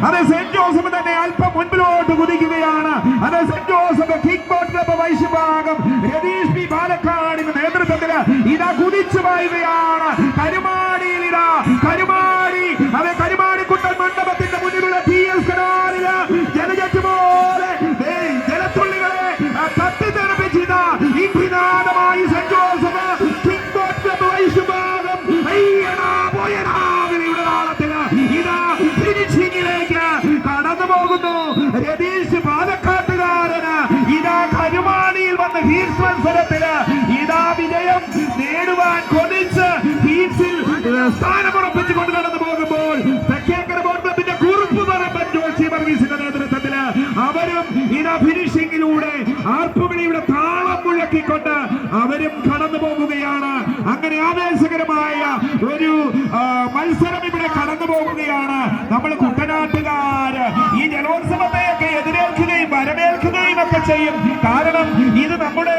അത് saint Joseph തന്നെ അല്പം മുൻപിലോട്ട് കുതിക്കുകയാണ്. അത് saint Joseph kick boat club Vaishyabhagam Ratheesh P പാലക്കാടിന്റെ നേതൃത്വത്തിൽ ഇതാ കുതിച്ചു പായുകയാണ്. കരുമാടിയിൽ ഇതാ കരുമാടി അതെ കരുമാടിക്കുട്ടൻ മണ്ഡപത്തിന്റെ മുന്നിലുള്ള TS കനാലില് ജലജറ്റ് പോലെ ജലത്തുള്ളികളെ തട്ടിത്തെറിപ്പിച്ചിത ഇന്ദ്രിനാഥമായി saint Joseph kick boat club Vaishyabhagam പോയനാവിളിയുടെ താളത്തില് ഇതാ ഫിനിഷിംഗിലേക്ക് കടന്നു പോകുന്നു. രതീഷ് പാലക്കാട്ടുകാരന് ഇതാ കരുമാടിയിൽ വന്ന ഹീറ്റ്സ് മത്സരത്തില് ഇതാ വിജയം നേടുവാൻ കൊതിച്ച് ഹീറ്റ്സിൽ സ്ഥാനമുറപ്പിച്ചുകൊണ്ട് കടന്നു പോകുമ്പോൾ തെക്കേക്കര ബോട്ട് ക്ലബിന്റെ കുറുപ്പ് പറമ്പൻ ജോഷി വർഗീസിന്റെ നേതൃത്വത്തില് അവരും ഇതാ ഫിനിഷിംഗിലൂടെ ആർപ്പുവിളിയുടെ താളം മുഴക്കിക്കൊണ്ട് അവരും കടന്നു പോകുകയാണ്. അങ്ങനെ ആവേശകരമായ ഒരു മത്സരം ഇവിടെ കടന്നു പോകുകയാണ്. നമ്മൾ കുട്ടനാട്ടുകാര് ഈ ജലോത്സവത്തെയൊക്കെ എതിരേൽക്കുകയും വരവേൽക്കുകയും ഒക്കെ ചെയ്യും. കാരണം ഇത് നമ്മുടെ